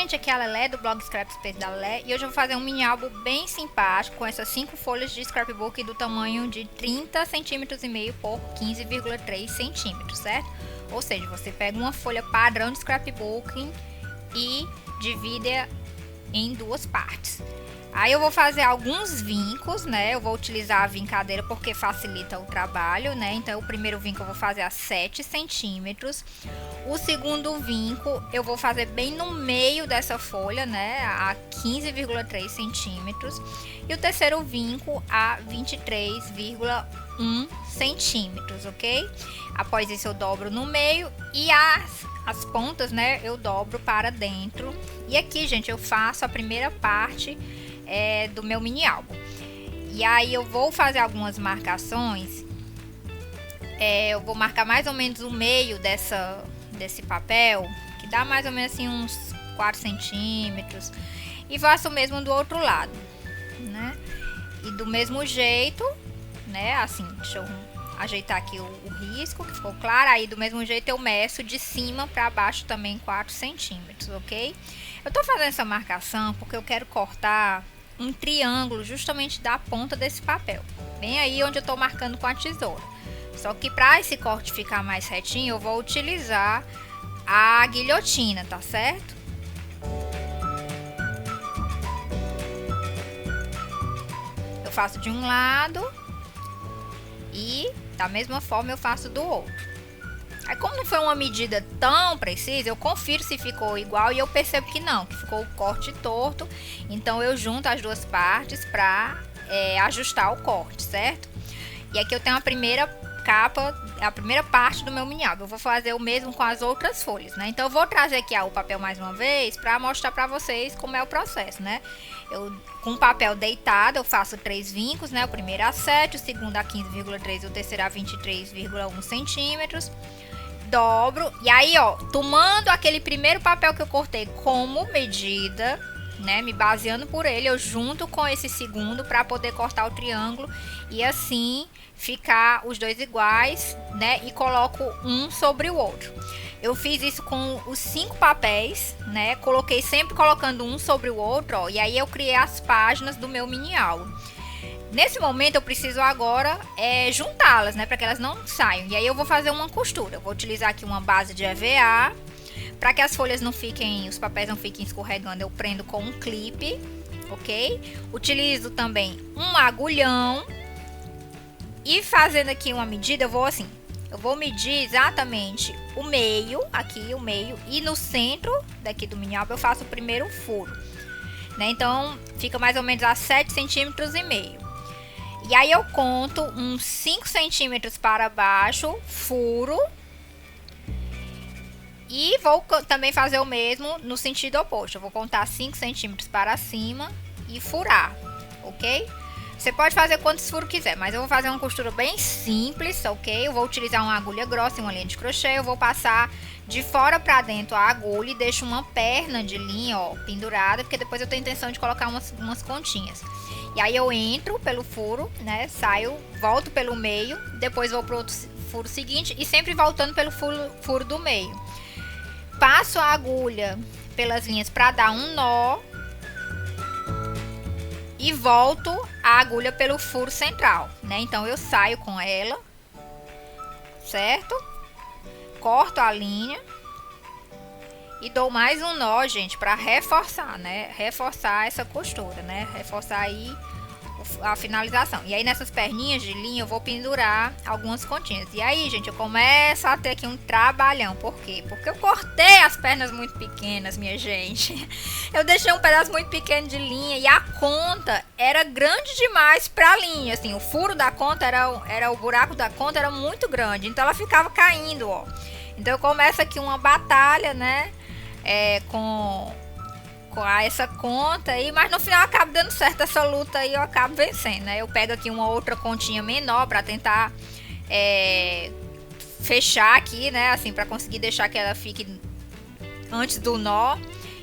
gente, aqui é a Lelé do blog Scrap Space da Lelé e hoje eu vou fazer um mini álbum bem simpático com essas 5 folhas de scrapbook do tamanho de 30 centímetros e meio por 15,3 centímetros, certo? Ou seja, você pega uma folha padrão de scrapbooking e divide em duas partes. Aí eu vou fazer alguns vincos, né? Eu vou utilizar a vincadeira porque facilita o trabalho, né? Então o primeiro vinco eu vou fazer a 7 centímetros. O segundo vinco eu vou fazer bem no meio dessa folha, né? A 15,3 centímetros. E o terceiro vinco a 23,1 centímetros, ok? Após isso eu dobro no meio e as pontas, né? Eu dobro para dentro. E aqui, gente, eu faço a primeira parte do meu mini álbum. E aí eu vou fazer algumas marcações. Eu vou marcar mais ou menos o meio desse papel, que dá mais ou menos assim uns 4 centímetros. E faço o mesmo do outro lado, né? E do mesmo jeito, né? Assim, deixa eu ajeitar aqui o risco, que ficou claro. Aí do mesmo jeito eu meço de cima para baixo também 4 centímetros, ok? Eu tô fazendo essa marcação porque eu quero cortar um triângulo justamente da ponta desse papel, bem aí onde eu tô marcando com a tesoura. Só que para esse corte ficar mais retinho, eu vou utilizar a guilhotina, tá certo? Eu faço de um lado e da mesma forma eu faço do outro. Aí, como não foi uma medida tão precisa, eu confiro se ficou igual e eu percebo que não, que ficou o corte torto. Então eu junto as duas partes para ajustar o corte, certo? E aqui eu tenho a primeira capa, a primeira parte do meu mini álbum. Eu vou fazer o mesmo com as outras folhas, né? Então eu vou trazer aqui o papel mais uma vez para mostrar para vocês como é o processo, né? Com o papel deitado eu faço 3 vincos, né? O primeiro a 7, o segundo a 15,3 e o terceiro a 23,1 centímetros. Dobro e aí, ó, tomando aquele primeiro papel que eu cortei como medida, né, me baseando por ele, eu junto com esse segundo para poder cortar o triângulo e assim ficar os dois iguais, né, e coloco um sobre o outro. Eu fiz isso com os 5 papéis, né, coloquei sempre colocando um sobre o outro, ó, e aí eu criei as páginas do meu mini álbum. Nesse momento eu preciso agora juntá-las, né, para que elas não saiam. E aí eu vou fazer uma costura. Eu vou utilizar aqui uma base de EVA para que as folhas não fiquem, os papéis não fiquem escorregando. Eu prendo com um clipe, ok? Utilizo também um agulhão e fazendo aqui uma medida, eu vou medir exatamente o meio, aqui o meio, e no centro daqui do mini álbum eu faço o primeiro furo, né? Então fica mais ou menos a 7,5 centímetros. E aí eu conto uns 5 centímetros para baixo, furo. E vou também fazer o mesmo no sentido oposto. Eu vou contar 5 centímetros para cima e furar, ok? Você pode fazer quantos furos quiser, mas eu vou fazer uma costura bem simples, ok? Eu vou utilizar uma agulha grossa e uma linha de crochê. Eu vou passar de fora para dentro a agulha e deixo uma perna de linha, ó, pendurada, porque depois eu tenho intenção de colocar umas pontinhas. E aí eu entro pelo furo, né, saio, volto pelo meio, depois vou pro outro furo seguinte e sempre voltando pelo furo do meio. Passo a agulha pelas linhas para dar um nó e volto a agulha pelo furo central, né? Então eu saio com ela, certo? Corto a linha e dou mais um nó, gente, para reforçar, né? Reforçar essa costura, né? Reforçar aí a finalização. E aí nessas perninhas de linha eu vou pendurar algumas continhas. E aí, gente, eu começo a ter aqui um trabalhão. Por quê? Porque eu cortei as pernas muito pequenas, minha gente. Eu deixei um pedaço muito pequeno de linha e a conta era grande demais pra linha. Assim, o furo da conta era o buraco da conta era muito grande. Então ela ficava caindo, ó. Então eu começo aqui uma batalha, né? Com essa conta aí, mas no final acaba dando certo essa luta aí, eu acabo vencendo, né? Eu pego aqui uma outra continha menor para tentar fechar aqui, né? Assim, para conseguir deixar que ela fique antes do nó.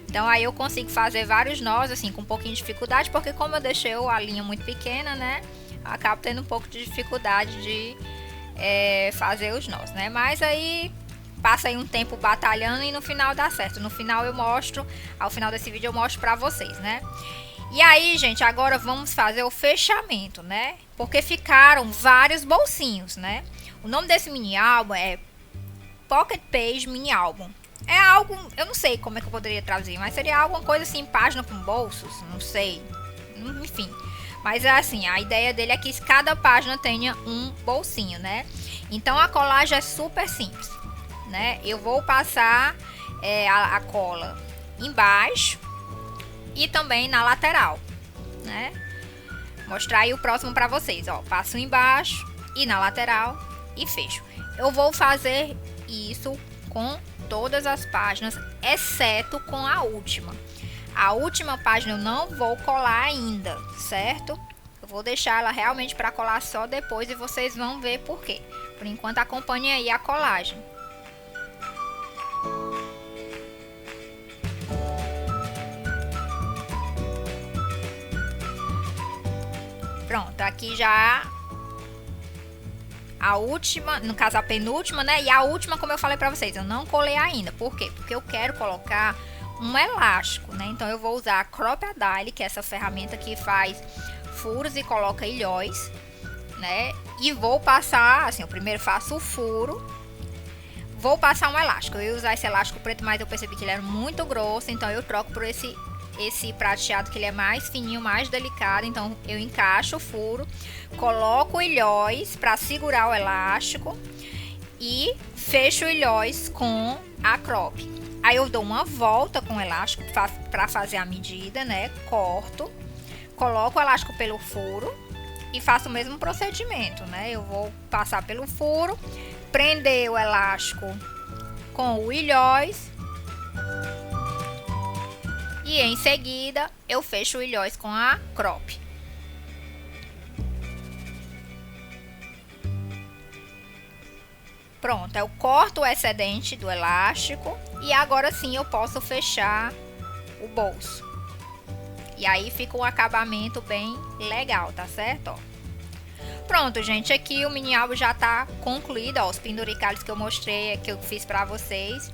Então aí eu consigo fazer vários nós, assim, com um pouquinho de dificuldade, porque como eu deixei a linha muito pequena, né? Acabo tendo um pouco de dificuldade de fazer os nós, né? Mas aí passa aí um tempo batalhando e no final dá certo. No final eu mostro, ao final desse vídeo eu mostro pra vocês, né? E aí, gente, agora vamos fazer o fechamento, né? Porque ficaram vários bolsinhos, né? O nome desse mini álbum é Pocket Page Mini Álbum. É algo, eu não sei como é que eu poderia traduzir, mas seria alguma coisa assim, página com bolsos, não sei. Enfim, mas é assim, a ideia dele é que cada página tenha um bolsinho, né? Então a colagem é super simples, né? Eu vou passar a cola embaixo e também na lateral, né? Mostrar aí o próximo para vocês, ó. Passo embaixo e na lateral e fecho. Eu vou fazer isso com todas as páginas, exceto com a última. A última página eu não vou colar ainda, certo? Eu vou deixar ela realmente para colar só depois e vocês vão ver por quê. Por enquanto acompanhe aí a colagem. Pronto, aqui já a última, no caso a penúltima, né? E a última, como eu falei pra vocês, eu não colei ainda. Por quê? Porque eu quero colocar um elástico, né? Então eu vou usar a Crop-A-Dye, que é essa ferramenta que faz furos e coloca ilhóis, né? E vou passar, assim, eu primeiro faço o furo, vou passar um elástico. Eu ia usar esse elástico preto, mas eu percebi que ele era muito grosso, então eu troco por esse prateado, que ele é mais fininho, mais delicado. Então eu encaixo o furo, coloco ilhóis para segurar o elástico e fecho o ilhóis com a crop. Aí eu dou uma volta com o elástico para fazer a medida, né? Corto, coloco o elástico pelo furo e faço o mesmo procedimento, né? Eu vou passar pelo furo, prender o elástico com o ilhóis e em seguida eu fecho o ilhóis com a crop. Pronto, eu corto o excedente do elástico e agora sim eu posso fechar o bolso. E aí fica um acabamento bem legal, tá certo? Ó. Pronto, gente, aqui o mini álbum já tá concluído, ó, os penduricalhos que eu mostrei, que eu fiz pra vocês.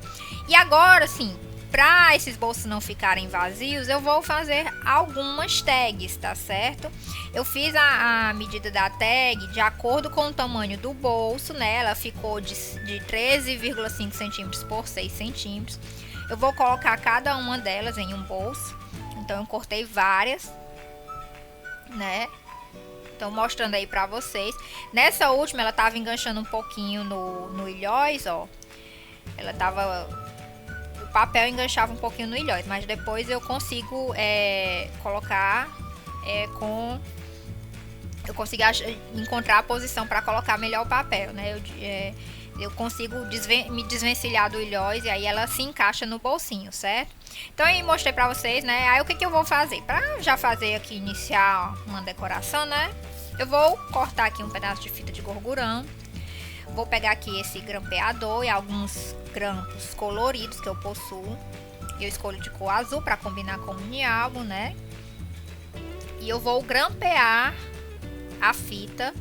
E agora sim, para esses bolsos não ficarem vazios, eu vou fazer algumas tags, tá certo? Eu fiz a medida da tag de acordo com o tamanho do bolso, né? Ela ficou de 13,5 centímetros por 6 centímetros. Eu vou colocar cada uma delas em um bolso. Então eu cortei várias, né? Então mostrando aí pra vocês. Nessa última ela tava enganchando um pouquinho no ilhóis, ó. Ela tava... O papel enganchava um pouquinho no ilhóis, mas depois eu consigo colocar eu consigo encontrar a posição para colocar melhor o papel, né? Eu consigo me desvencilhar do ilhóis e aí ela se encaixa no bolsinho, certo? Então eu mostrei para vocês, né? Aí o que eu vou fazer? Para já fazer aqui, iniciar uma decoração, né? Eu vou cortar aqui um pedaço de fita de gorgurão. Vou pegar aqui esse grampeador e alguns grampos coloridos que eu possuo. Eu escolho de cor azul para combinar com o mini álbum, né? E eu vou grampear a fita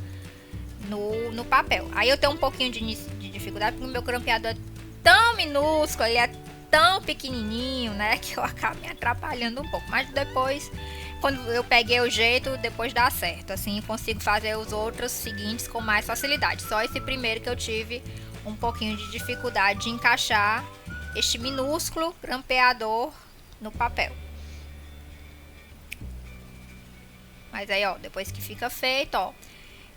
no papel. Aí eu tenho um pouquinho de dificuldade porque o meu grampeador é tão minúsculo, ele é tão pequenininho, né? Que eu acabo me atrapalhando um pouco. Mas depois, quando eu peguei o jeito, depois dá certo. Assim, eu consigo fazer os outros seguintes com mais facilidade. Só esse primeiro que eu tive um pouquinho de dificuldade de encaixar este minúsculo grampeador no papel. Mas aí, ó, depois que fica feito, ó,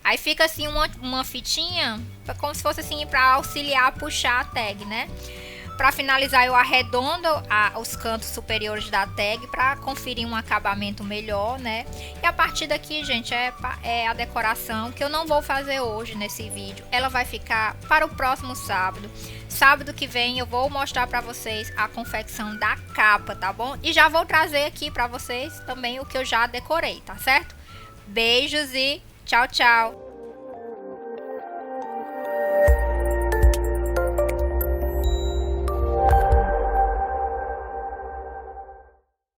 aí fica assim uma fitinha, como se fosse assim para auxiliar a puxar a tag, né? Para finalizar, eu arredondo os cantos superiores da tag para conferir um acabamento melhor, né? E a partir daqui, gente, é a decoração que eu não vou fazer hoje nesse vídeo. Ela vai ficar para o próximo sábado. Sábado que vem eu vou mostrar para vocês a confecção da capa, tá bom? E já vou trazer aqui para vocês também o que eu já decorei, tá certo? Beijos e tchau, tchau!